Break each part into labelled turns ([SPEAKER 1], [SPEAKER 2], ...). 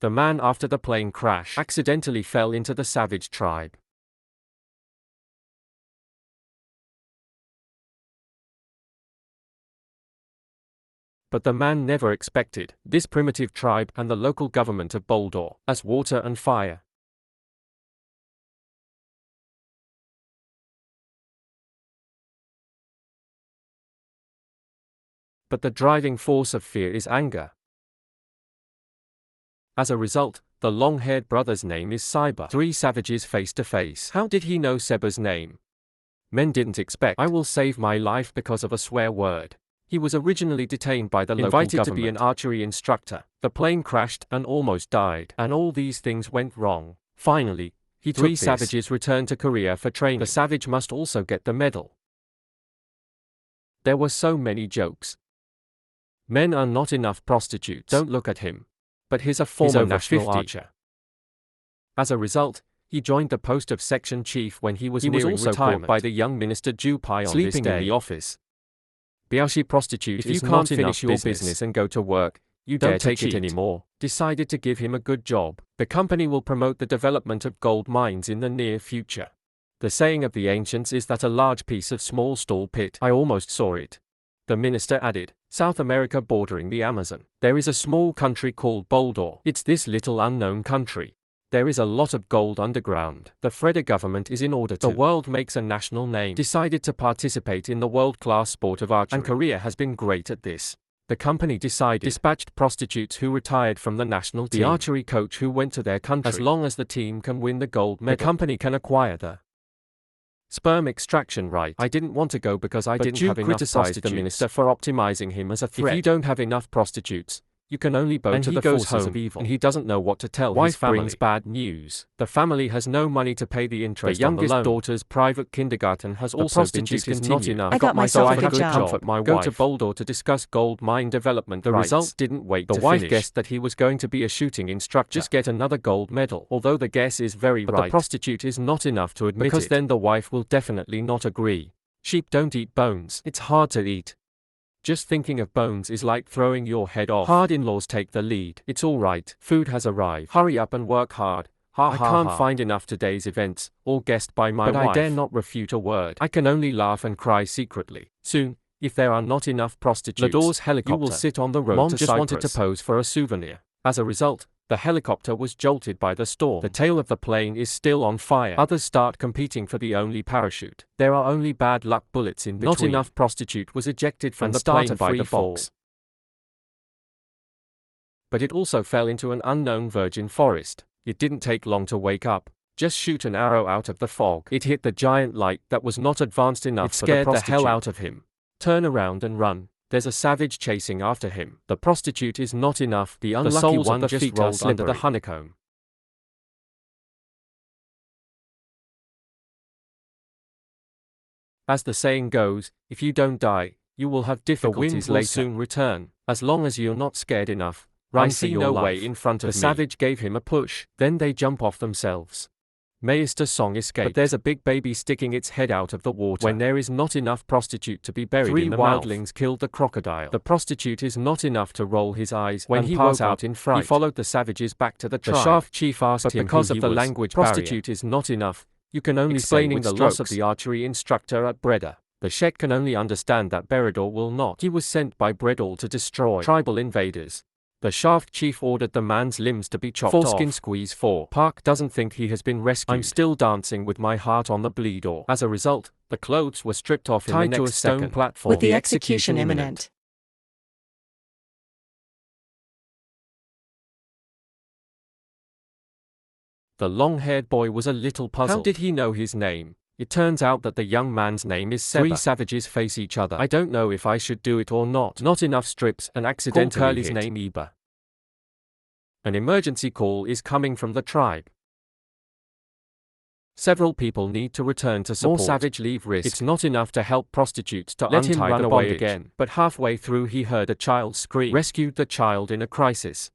[SPEAKER 1] The man after the plane crash accidentally fell into the savage tribe. But the man never expected this primitive tribe and the local government of Boulder as water and fire. But the driving force of fear is anger. As a result, the long-haired brother's name is Seba. 3 savages face to face. How did he know Seba's name? Men didn't expect I will save my life because of a swear word. He was originally detained by the local government. Invited to be an archery instructor. The plane crashed and almost died. And all these things went wrong. Finally, he took 3 savages returned to Korea for training. The savage must also get the medal. There were so many jokes. Men are not enough prostitutes. Don't look at him. But he's a former national archer. As a result, he joined the post of section chief when he was nearing retirement. Caught by the young minister Ju Pai on sleeping in the office. Biashi prostitute, if you can't finish your business and go to work, you don't take it anymore. Decided to give him a good job. The company will promote the development of gold mines in the near future. The saying of the ancients is that a large piece of small stall pit. I almost saw it. The minister added, South America bordering the Amazon. There is a small country called Boulder. It's this little unknown country. There is a lot of gold underground. The Freda government is in order to the world makes a national name. Decided to participate in the world-class sport of archery. And Korea has been great at this. The company dispatched prostitutes who retired from the national team. The archery coach who went to their country. As long as the team can win the gold medal, the company can acquire the sperm extraction right. I didn't want to go because I didn't have enough prostitutes. Criticized the minister for optimizing him as a threat. If you don't have enough prostitutes, you can only bow to the forces of evil. And he doesn't know what to tell his family. Wife brings bad news. The family has no money to pay the interest. The youngest daughter's private kindergarten has also been discontinued. Not enough.
[SPEAKER 2] I got myself a good job.
[SPEAKER 1] Comfort my wife. Go to Boulder to discuss gold mine development. The result didn't wait to finish. The wife guessed that he was going to be a shooting instructor. Just get another gold medal. Although the guess is very right. But the prostitute is not enough to admit it. Because then the wife will definitely not agree. Sheep don't eat bones. It's hard to eat. Just thinking of bones is like throwing your head off. Hard in-laws take the lead. It's all right. Food has arrived. Hurry up and work hard. I can't find enough today's events, all guessed by my wife. But I dare not refute a word. I can only laugh and cry secretly. Soon, if there are not enough prostitutes, Lador's helicopter, you will sit on the road to Cyprus. Mom just wanted to pose for a souvenir. As a result, the helicopter was jolted by the storm. The tail of the plane is still on fire. Others start competing for the only parachute. There are only bad luck bullets in between. Not enough prostitute was ejected from the plane by the box. But it also fell into an unknown virgin forest. It didn't take long to wake up. Just shoot an arrow out of the fog. It hit the giant light that was not advanced enough for the prostitute. It scared the hell out of him. Turn around and run. There's a savage chasing after him. The prostitute is not enough. The unlucky one just rolled under the honeycomb. As the saying goes, if you don't die, you will have difficulties later. Soon return. As long as you're not scared enough, run for your life. No way in front of me. The savage gave him a push. Then they jump off themselves. Meister Song escaped. But there's a big baby sticking its head out of the water. When there is not enough prostitute to be buried in the mouth. 3 wildlings killed the crocodile. The prostitute is not enough to roll his eyes. When he woke out in fright, he followed the savages back to the tribe. The shaft chief asked him because of the language barrier. Prostitute is not enough. You can only explaining the loss of the archery instructor at Breda. The Shek can only understand that Berador will not. He was sent by Bredor to destroy tribal invaders. The shaft chief ordered the man's limbs to be chopped off. Foreskin squeeze 4. Park doesn't think he has been rescued. I'm still dancing with my heart on the bleedor. As a result, the clothes were stripped off in the next to a stone platform.
[SPEAKER 2] With the execution imminent.
[SPEAKER 1] The long-haired boy was a little puzzled. How did he know his name? It turns out that the young man's name is Seba. 3 savages face each other. I don't know if I should do it or not. Not enough strips and accidentally hit. Curly's name Eba. An emergency call is coming from the tribe. Several people need to return to support. More savage leave risk. It's not enough to help prostitutes to let him run away again. But halfway through he heard a child scream. Rescued the child in a crisis.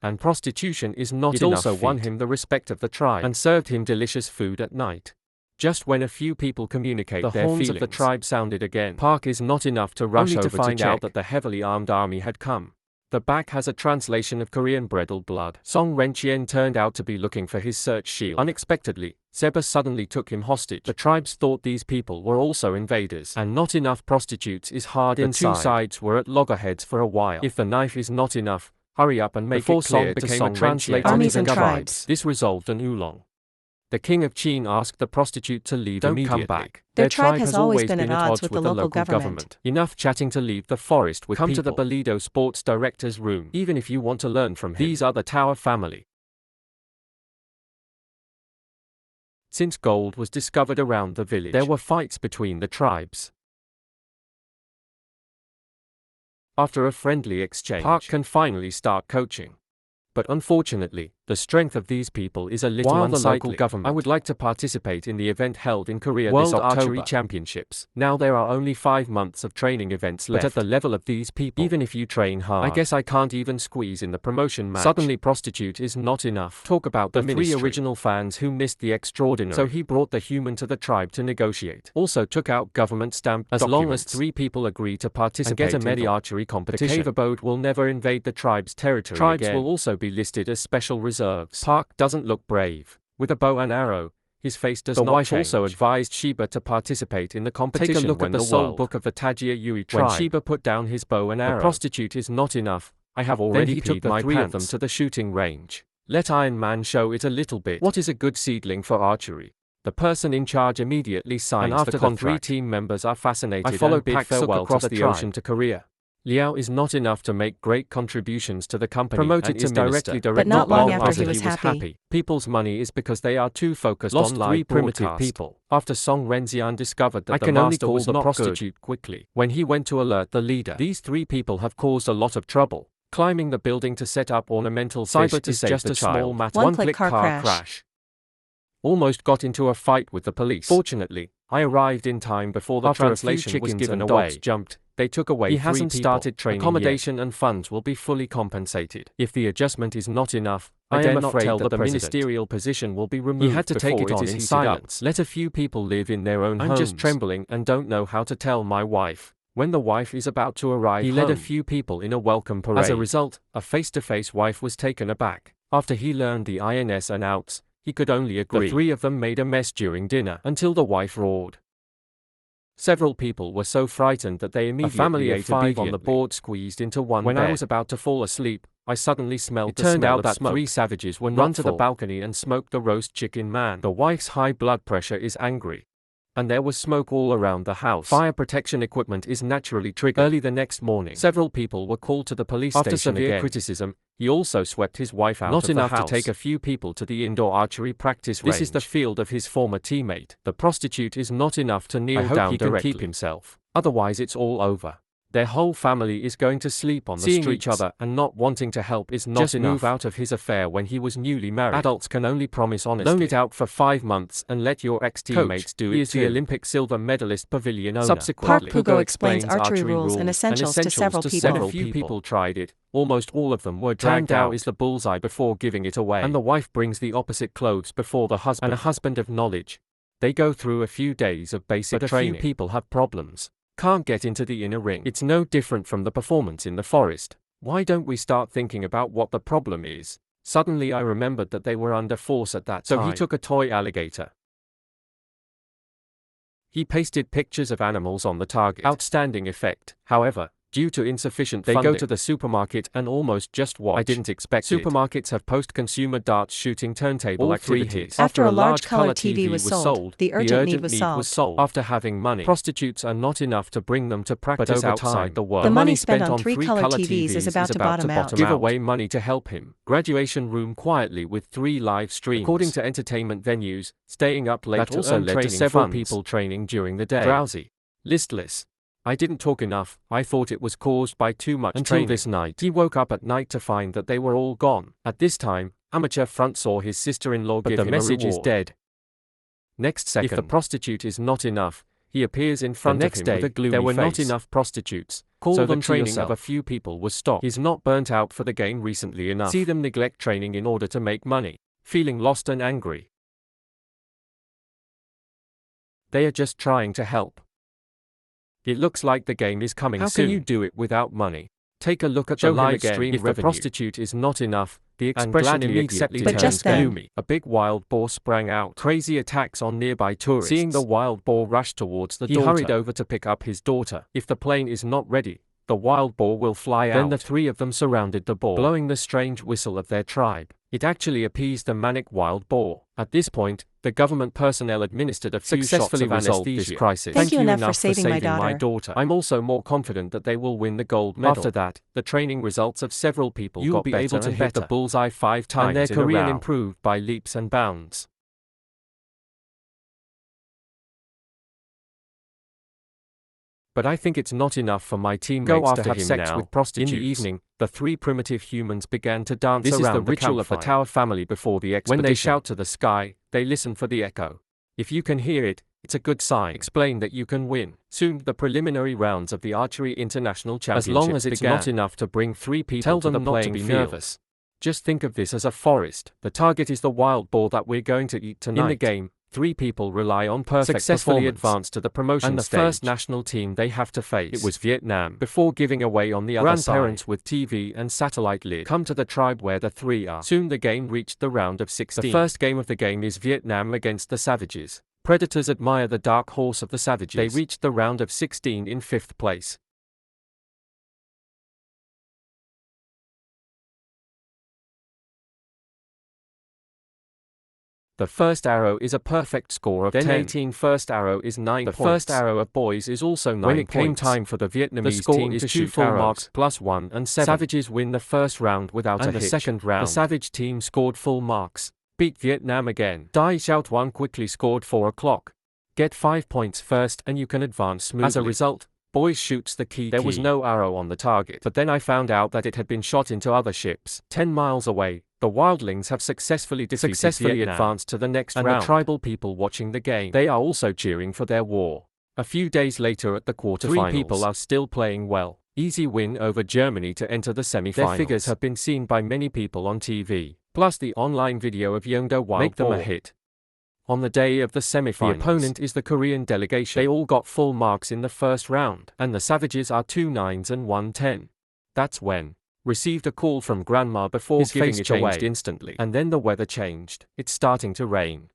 [SPEAKER 1] And prostitution is not enough. It also won him the respect of the tribe and served him delicious food at night. Just when a few people communicate their feelings, the horns of the tribe sounded again. Park is not enough to rush over to find out that the heavily armed army had come. The back has a translation of Korean bridal blood. Song Renchien turned out to be looking for his search shield. Unexpectedly, Seba suddenly took him hostage. The tribes thought these people were also invaders, and not enough prostitutes is hard inside. The two sides were at loggerheads for a while. If the knife is not enough, hurry up and make it clear to Song Renchien.
[SPEAKER 2] Armies and tribes.
[SPEAKER 1] This resolved an oolong. The king of Qin asked the prostitute to leave immediately. Come back.
[SPEAKER 2] Their tribe has always been at odds with the local government.
[SPEAKER 1] Enough chatting to leave the forest with people. Come to the Bolido Sports Director's room, even if you want to learn from him. These are the Tower family. Since gold was discovered around the village, there were fights between the tribes. After a friendly exchange, Park can finally start coaching. But unfortunately, the strength of these people is a little unsightly. The local government, I would like to participate in the event held in Korea World this October. Archery Championships. Now there are only 5 months of training events left. But at the level of these people, even if you train hard, I guess I can't even squeeze in the promotion match. Suddenly prostitute is not enough. Talk about the three original fans who missed the extraordinary. So he brought the human to the tribe to negotiate. Also took out government stamped documents. As long as 3 people agree to participate and get a archery competition, the cave abode will never invade the tribe's territory. Tribes will also be listed as special reserves. Park doesn't look brave. With a bow and arrow, his face does not change. The wife also advised Sheba to participate in the competition. Take a look at the soul book of the Tajia Yui tribe. When Sheba put down his bow and arrow, the prostitute is not enough. I have already took the 3 of them to the shooting range. Let Iron Man show it a little bit. What is a good seedling for archery? The person in charge immediately signs the contract. After the 3 team members are fascinated, I followed bid farewell across the ocean to Korea. Liao is not enough to make great contributions to the company. Promoted to directly
[SPEAKER 2] but not long after he was happy.
[SPEAKER 1] People's money is because they are too focused on live 3 primitive people. After Song Renzian discovered that the master was not prostitute quickly, when he went to alert the leader, these 3 people have caused a lot of trouble. Climbing the building to set up ornamental fish is just a small matter. One-click car crash. Almost got into a fight with the police. Fortunately, I arrived in time before the translation was given away. Dogs jumped. They took away 3 people. He hasn't started training Accommodation and funds will be fully compensated. If the adjustment is not enough, I am afraid that the ministerial position will be removed. He had to take it on in silence. Let a few people live in their own homes. I'm just trembling and don't know how to tell my wife. When the wife is about to arrive he led a few people in a welcome parade. As a result, a face-to-face wife was taken aback. After he learned the ins and outs, he could only agree. The 3 of them made a mess during dinner until the wife roared. Several people were so frightened that they immediately ate 5 on the board squeezed into one bed. When I was about to fall asleep, I suddenly smelled the smell of smoke. It turned out that 3 savages were run to the balcony and smoked the roast chicken man. The wife's high blood pressure is angry. And there was smoke all around the house. Fire protection equipment is naturally triggered. Early the next morning, several people were called to the police station. After severe criticism, he also swept his wife out of the house. Not enough to take a few people to the indoor archery practice range. This is the field of his former teammate. The prostitute is not enough to kneel down he directly. Can keep himself. Otherwise it's all over. Their whole family is going to sleep on the streets. Seeing each other and not wanting to help is not enough. Move out of his affair when he was newly married. Adults can only promise honestly. Loan it out for 5 months and let your ex-teammates do it. He is the Olympic silver medalist pavilion owner. Subsequently,
[SPEAKER 2] Park Pugo explains archery rules and essentials to several people.
[SPEAKER 1] When a few people tried it, almost all of them were dragged out. Is the bullseye before giving it away. And the wife brings the opposite clothes before the husband. And a husband of knowledge. They go through a few days of basic training. But a few people have problems. Can't get into the inner ring. It's no different from the performance in the forest. Why don't we start thinking about what the problem is? Suddenly I remembered that they were under force at that time. So he took a toy alligator. He pasted pictures of animals on the target. Outstanding effect. However, due to insufficient funding, they go to the supermarket and almost just watch. I didn't expect Supermarkets have post-consumer darts shooting turntable activities.
[SPEAKER 2] After a large color TV was sold, the urgent need was solved.
[SPEAKER 1] After having money, prostitutes are not enough to bring them to practice outside the world.
[SPEAKER 2] The money spent on 3 color TVs is about to bottom out.
[SPEAKER 1] Give away money to help him. Graduation room quietly with 3 live streams. According to entertainment venues, staying up late also led to several people training during the day. Drowsy. Listless. I didn't talk enough. I thought it was caused by too much training. This night, he woke up at night to find that they were all gone. At this time, amateur front saw his sister-in-law give him a reward. But the message is dead. Next second, if the prostitute is not enough, he appears in front of him with a gloomy face. There were not enough prostitutes, so the training of a few people was stopped. He's not burnt out for the game recently enough. See them neglect training in order to make money, feeling lost and angry. They are just trying to help. It looks like the game is coming soon. How can you do it without money? Take a look at the live stream. If the prostitute is not enough, the expression immediately turns gloomy. A big wild boar sprang out. Crazy attacks on nearby tourists. Seeing the wild boar rush towards the daughter, he hurried over to pick up his daughter. If the plane is not ready, the wild boar will fly out. Then the three of them surrounded the boar, blowing the strange whistle of their tribe. It actually appeased the manic wild boar. At this point, the government personnel administered a few shots of anesthesia. This crisis.
[SPEAKER 2] Thank you enough for saving my daughter.
[SPEAKER 1] I'm also more confident that they will win the gold medal. After that, the training results of several people got better and better. You'll be able to hit the bullseye 5 times and their career improved by leaps and bounds. But I think it's not enough for my teammates to have sex with prostitutes. In the evening, the 3 primitive humans began to dance around the campfire. This is the ritual of the Tower family before the expedition. When they shout to the sky, they listen for the echo. If you can hear it, it's a good sign. Explain that you can win. Soon, the preliminary rounds of the Archery International Championship began. As long as it's not enough to bring 3 people to the playing field. Tell them not to be nervous. Just think of this as a forest. The target is the wild boar that we're going to eat tonight. In the game, 3 people rely on perfect successfully advance to the promotion stage. And the first national team they have to face, it was Vietnam. Before giving away on the other side, grandparents with TV and satellite lid come to the tribe where the 3 are. Soon the game reached the round of 16. The first game of the game is Vietnam against the Savages. Predators admire the dark horse of the Savages. They reached the round of 16 in 5th place. The first arrow is a perfect score of 10. 18. First arrow is 9 points. The first arrow of boys is also 9 points. When it came time for the Vietnamese team to shoot full marks +1 and 7. Savages win the first round without a hitch. And the second round, the Savage team scored full marks. Beat Vietnam again. Dai Shout 1 quickly scored 4 o'clock. Get 5 points first and you can advance smoothly. As a result, boys shoots the key. There was no arrow on the target. But then I found out that it had been shot into other ships. 10 miles away, the wildlings have successfully advanced to the next round. And the tribal people watching the game, they are also cheering for their war. A few days later at the quarterfinals, 3 people are still playing well. Easy win over Germany to enter the semi-finals. Their figures have been seen by many people on TV. Plus the online video of Yeongdo Wild make them a hit. On the day of the semi-finals, the opponent is the Korean delegation. They all got full marks in the first round, and the Savages are 2 9s and 1 10. That's when received a call from Grandma before his face changed instantly. And then the weather changed. It's starting to rain.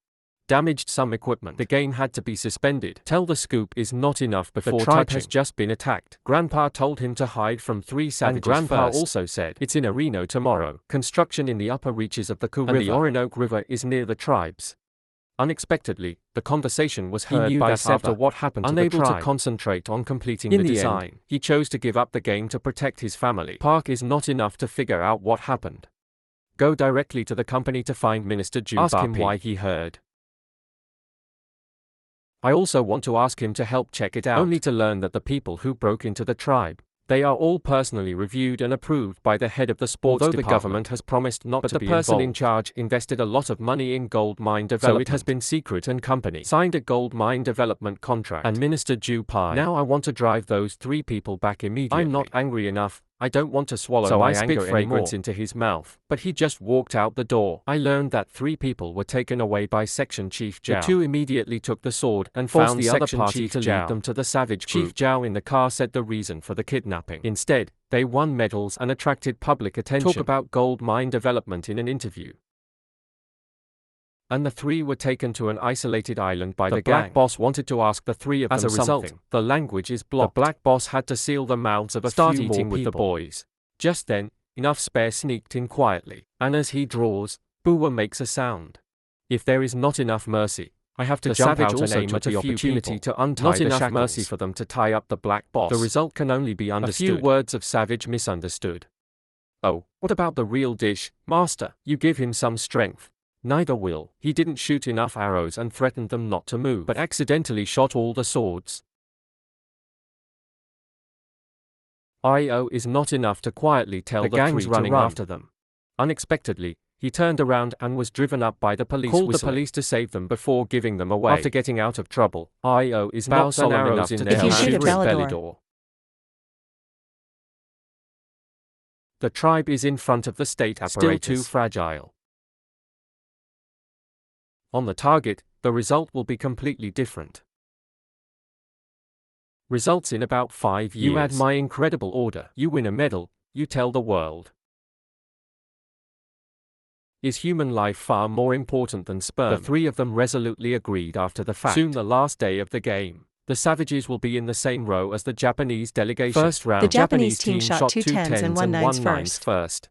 [SPEAKER 1] Damaged some equipment. The game had to be suspended. Tell the scoop is not enough before the tribe has just been attacked. Grandpa told him to hide from 3 savages. And Grandpa also said it's in Reno tomorrow. Construction in the upper reaches of the Ku River and the Orinoco River is near the tribes. Unexpectedly, the conversation was heard by Sever. After what happened to the tribe, unable to concentrate on completing the design, he chose to give up the game to protect his family. Park is not enough to figure out what happened. Go directly to the company to find Minister Ju. Ask him why he heard. I also want to ask him to help check it out, only to learn that the people who broke into the tribe, they are all personally reviewed and approved by the head of the sports department. Although the government has promised not to be involved, the person in charge invested a lot of money in gold mine development. So it has been secret and company signed a gold mine development contract. And Minister Ju Pai. Now I want to drive those 3 people back immediately. I'm not angry enough. I don't want to swallow my anger fragrance into his mouth. But he just walked out the door. I learned that 3 people were taken away by Section Chief Zhao. The 2 immediately took the sword and forced the other party to lead them to the savage group. Chief Zhao in the car said the reason for the kidnapping. Instead, they won medals and attracted public attention. Talk about gold mine development in an interview. And the 3 were taken to an isolated island by the gang. The black boss wanted to ask the 3 of them something. As a result, the language is blocked. The black boss had to seal the mouths of a few more eating with the boys. Just then, enough spare sneaked in quietly, and as he draws, Bua makes a sound. If there is not enough mercy, I have to jump out and aim at a few people to untie the shackles. Not enough mercy for them to tie up the black boss. The result can only be understood. A few words of Savage misunderstood. Oh, what about the real dish, Master? You give him some strength. Neither will. He didn't shoot enough arrows and threatened them not to move, but accidentally shot all the swords. IO is not enough to quietly tell the gangs running after them. Unexpectedly, he turned around and was driven up by the police. Called the police to save them before giving them away. After getting out of trouble, IO is not solemn enough to tell Belidor. The tribe is in front of the state apparatus. Still too fragile. On the target, the result will be completely different. Results in about 5 years. You add my incredible order. You win a medal. You tell the world. Is human life far more important than sperm? The three of them resolutely agreed after the fact. Soon the last day of the game. The Savages will be in the same row as the Japanese delegation. First round,
[SPEAKER 2] the Japanese team shot 2 10s and 1 9s
[SPEAKER 1] first.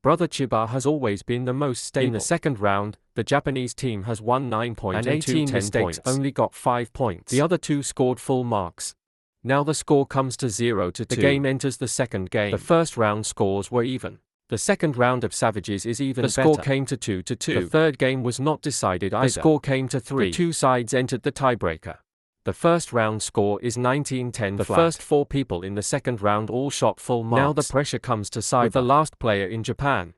[SPEAKER 1] Brother Chiba has always been the most stable. In the second round, the Japanese team has won 9 points and 18 mistakes, only got 5 points. The other two scored full marks. Now the score comes to 0-2. The game enters the second game. The first round scores were even. The second round of Savages is even better. The score came to 2-2. The third game was not decided either. The score came to 3. The two sides entered the tiebreaker. The first round score is 19-10 The first 4 people in the second round all shot full marks. Now the pressure comes to Saiba, with the last player in Japan.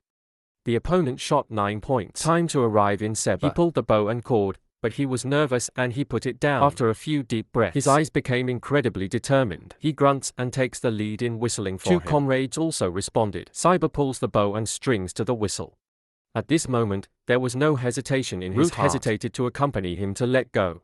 [SPEAKER 1] The opponent shot 9 points. Time to arrive in Seba. He pulled the bow and cord, but he was nervous and he put it down. After a few deep breaths, his eyes became incredibly determined. He grunts and takes the lead in whistling for him. 2 comrades also responded. Saiba pulls the bow and strings to the whistle. At this moment, there was no hesitation in his heart. Root hesitated to accompany him to let go.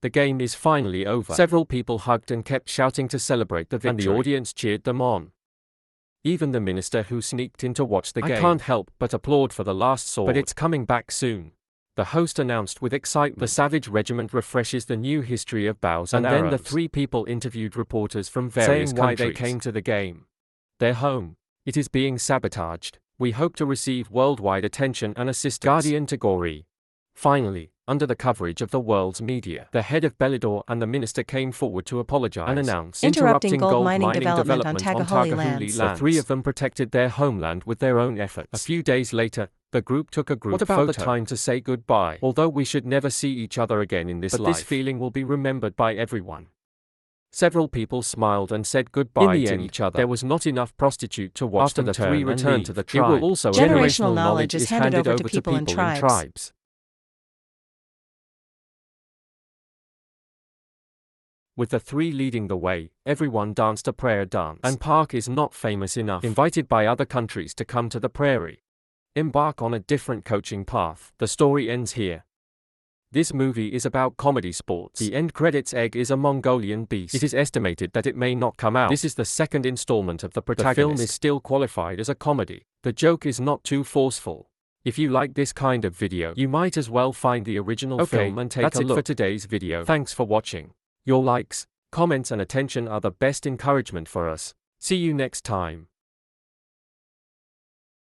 [SPEAKER 1] The game is finally over. Several people hugged and kept shouting to celebrate the victory, and the audience cheered them on. Even the minister who sneaked in to watch the game. I can't help but applaud for the last sword. But it's coming back soon. The host announced with excitement. The Savage Regiment refreshes the new history of bows and arrows. Then the 3 people interviewed reporters from various countries, why they came to the game. Their home. It is being sabotaged. We hope to receive worldwide attention and assistance. Guardian Tagore. Finally, under the coverage of the world's media, the head of Belidor and the minister came forward to apologize and announce
[SPEAKER 2] interrupting gold mining development on Tagahuli lands.
[SPEAKER 1] The 3 of them protected their homeland with their own efforts. A few days later, the group took a group photo. What about the time to say goodbye? Although we should never see each other again in this life, this feeling will be remembered by everyone. Several people smiled and said goodbye to each other. There was not enough prostitute to watch them turn. After the 3 returned to the tribe. It will also
[SPEAKER 2] generational knowledge is handed over to people in tribes.
[SPEAKER 1] With the 3 leading the way, everyone danced a prayer dance. And Park is not famous enough. Invited by other countries to come to the prairie. Embark on a different coaching path. The story ends here. This movie is about comedy sports. The end credits egg is a Mongolian beast. It is estimated that it may not come out. This is the second installment of the protagonist. The film is still qualified as a comedy. The joke is not too forceful. If you like this kind of video, you might as well find the original film and take a look. That's it for today's video. Thanks for watching. Your likes, comments and attention are the best encouragement for us. See you next time.